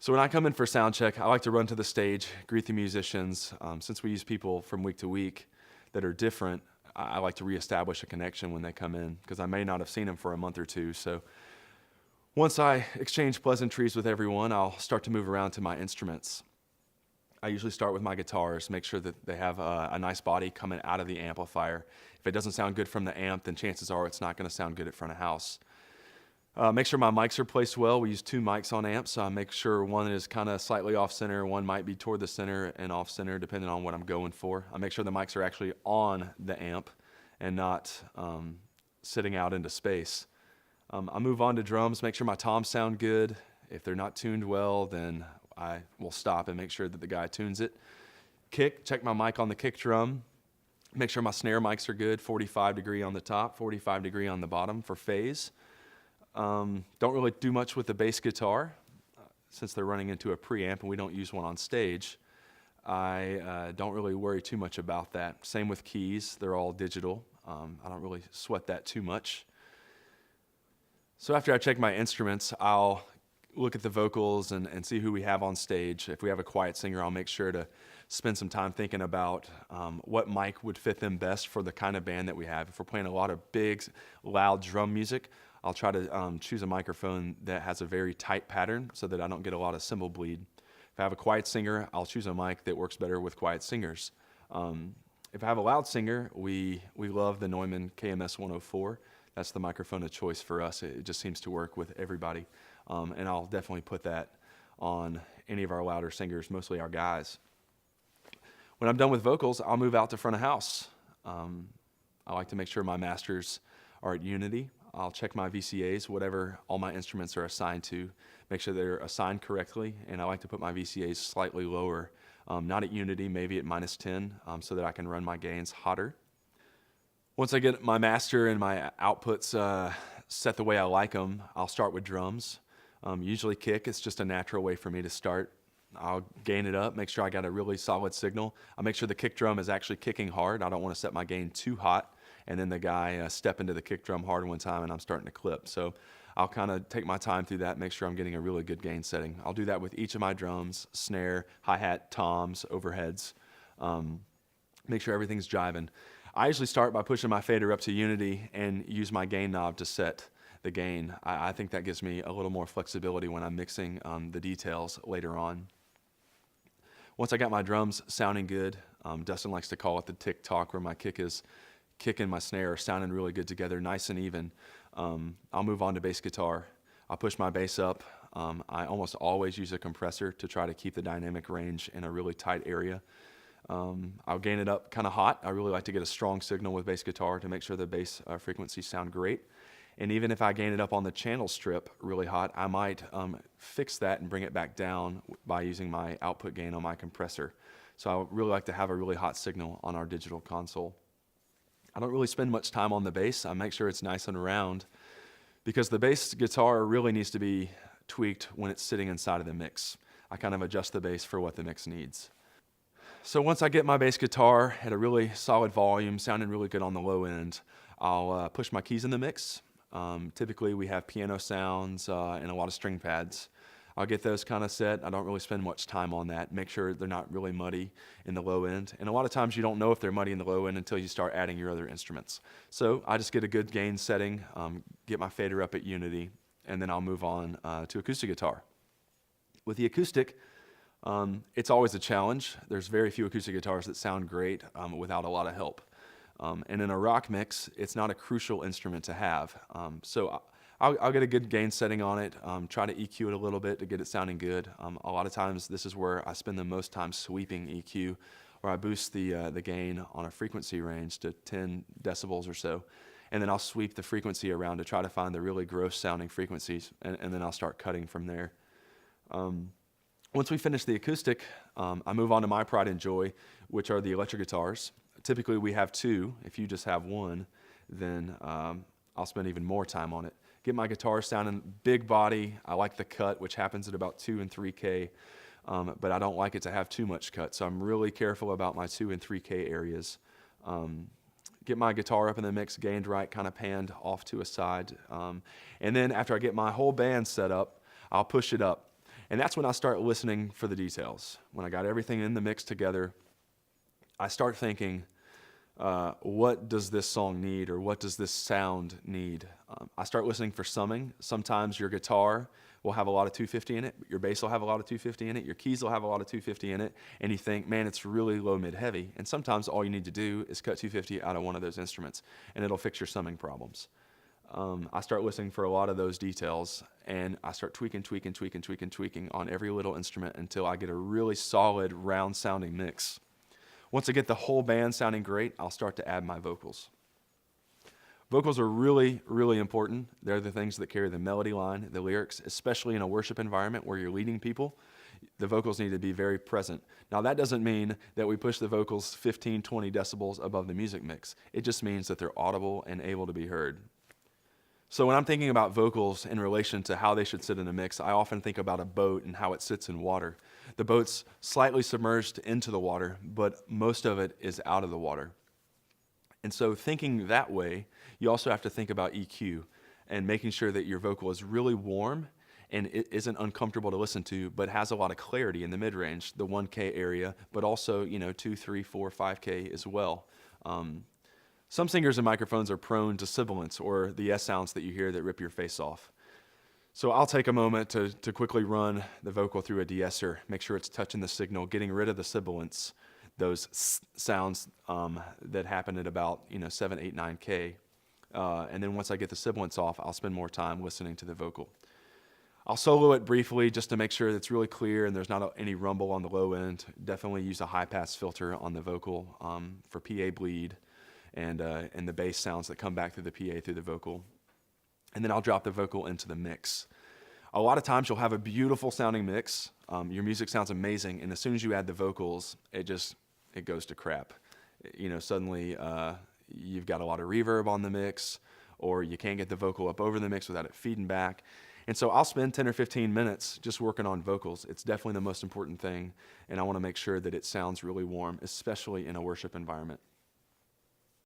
So when I come in for sound check, I like to run to the stage, greet the musicians. Since we use people from week to week that are different, I like to reestablish a connection when they come in because I may not have seen them for a month or two. So once I exchange pleasantries with everyone, I'll start to move around to my instruments. I usually start with my guitars, make sure that they have a nice body coming out of the amplifier. If it doesn't sound good from the amp, then chances are it's not going to sound good at front of house. Make sure my mics are placed well. We use 2 mics on amps, so I make sure one is kind of slightly off center, one might be toward the center and off center, depending on what I'm going for. I make sure the mics are actually on the amp and not sitting out into space. I move on to drums, make sure my toms sound good. If they're not tuned well, then I will stop and make sure that the guy tunes it. Kick, check my mic on the kick drum. Make sure my snare mics are good, 45 degree on the top, 45 degree on the bottom for phase. Don't really do much with the bass guitar since they're running into a preamp and we don't use one on stage. I don't really worry too much about that. Same with keys, they're all digital. I don't really sweat that too much. So after I check my instruments, I'll look at the vocals and see who we have on stage. If we have a quiet singer, I'll make sure to spend some time thinking about what mic would fit them best for the kind of band that we have. If we're playing a lot of big, loud drum music, I'll try to choose a microphone that has a very tight pattern so that I don't get a lot of cymbal bleed. If I have a quiet singer, I'll choose a mic that works better with quiet singers. If I have a loud singer, we love the Neumann KMS 104. That's the microphone of choice for us. It just seems to work with everybody. And I'll definitely put that on any of our louder singers, mostly our guys. When I'm done with vocals, I'll move out to front of house. I like to make sure my masters are at unity. I'll check my VCAs, whatever all my instruments are assigned to, make sure they're assigned correctly, and I like to put my VCAs slightly lower, not at unity, maybe at -10, so that I can run my gains hotter. Once I get my master and my outputs set the way I like them, I'll start with drums. Usually kick, it's just a natural way for me to start. I'll gain it up, make sure I got a really solid signal. I'll make sure the kick drum is actually kicking hard. I don't want to set my gain too hot, and then the guy step into the kick drum hard one time and I'm starting to clip. So I'll kind of take my time through that, make sure I'm getting a really good gain setting. I'll do that with each of my drums, snare, hi-hat, toms, overheads. Make sure everything's jiving. I usually start by pushing my fader up to unity and use my gain knob to set the gain. I think that gives me a little more flexibility when I'm mixing the details later on. Once I got my drums sounding good, Dustin likes to call it the tick-tock, where my kick and my snare are sounding really good together, nice and even. I'll move on to bass guitar. I'll push my bass up. I almost always use a compressor to try to keep the dynamic range in a really tight area. I'll gain it up kind of hot. I really like to get a strong signal with bass guitar to make sure the bass frequencies sound great. And even if I gain it up on the channel strip really hot, I might fix that and bring it back down by using my output gain on my compressor. So I really like to have a really hot signal on our digital console. I don't really spend much time on the bass. I make sure it's nice and round because the bass guitar really needs to be tweaked when it's sitting inside of the mix. I kind of adjust the bass for what the mix needs. So once I get my bass guitar at a really solid volume, sounding really good on the low end, I'll push my keys in the mix. Typically we have piano sounds and a lot of string pads. I'll get those kind of set. I don't really spend much time on that. Make sure they're not really muddy in the low end. And a lot of times you don't know if they're muddy in the low end until you start adding your other instruments. So I just get a good gain setting, get my fader up at unity, and then I'll move on to acoustic guitar. With the acoustic, it's always a challenge. There's very few acoustic guitars that sound great without a lot of help. And in a rock mix, it's not a crucial instrument to have. So I'll get a good gain setting on it, try to EQ it a little bit to get it sounding good. A lot of times this is where I spend the most time sweeping EQ, where I boost the gain on a frequency range to 10 decibels or so. And then I'll sweep the frequency around to try to find the really gross sounding frequencies, and then I'll start cutting from there. Once we finish the acoustic, I move on to my pride and joy, which are the electric guitars. Typically we have 2. If you just have 1, then I'll spend even more time on it. Get my guitar sounding big body. I like the cut, which happens at about 2 and 3K, but I don't like it to have too much cut, so I'm really careful about my 2 and 3K areas. Get my guitar up in the mix, gained right, kind of panned off to a side. And then after I get my whole band set up, I'll push it up. And that's when I start listening for the details. When I got everything in the mix together, I start thinking, what does this song need, or what does this sound need? I start listening for summing. Sometimes your guitar will have a lot of 250 in it, your bass will have a lot of 250 in it, your keys will have a lot of 250 in it, and you think, man, it's really low, mid, heavy. And sometimes all you need to do is cut 250 out of one of those instruments, and it'll fix your summing problems. I start listening for a lot of those details, and I start tweaking on every little instrument until I get a really solid, round-sounding mix. Once I get the whole band sounding great, I'll start to add my vocals. Vocals are really, really important. They're the things that carry the melody line, the lyrics, especially in a worship environment where you're leading people. The vocals need to be very present. Now, that doesn't mean that we push the vocals 15, 20 decibels above the music mix. It just means that they're audible and able to be heard. So when I'm thinking about vocals in relation to how they should sit in a mix, I often think about a boat and how it sits in water. The boat's slightly submerged into the water, but most of it is out of the water. And so thinking that way, you also have to think about EQ and making sure that your vocal is really warm and it isn't uncomfortable to listen to, but has a lot of clarity in the mid-range, the 1K area, but also, 2, 3, 4, 5K as well. Some singers and microphones are prone to sibilance, or the S sounds that you hear that rip your face off. So I'll take a moment to quickly run the vocal through a de-esser, make sure it's touching the signal, getting rid of the sibilance, those sounds that happen at about 7, 8, 9K. And then once I get the sibilance off, I'll spend more time listening to the vocal. I'll solo it briefly just to make sure that it's really clear and there's not any rumble on the low end. Definitely use a high-pass filter on the vocal for PA bleed and the bass sounds that come back through the PA through the vocal. And then I'll drop the vocal into the mix. A lot of times you'll have a beautiful sounding mix. Your music sounds amazing, and as soon as you add the vocals, it goes to crap. Suddenly you've got a lot of reverb on the mix, or you can't get the vocal up over the mix without it feeding back. And so I'll spend 10 or 15 minutes just working on vocals. It's definitely the most important thing, and I want to make sure that it sounds really warm, especially in a worship environment.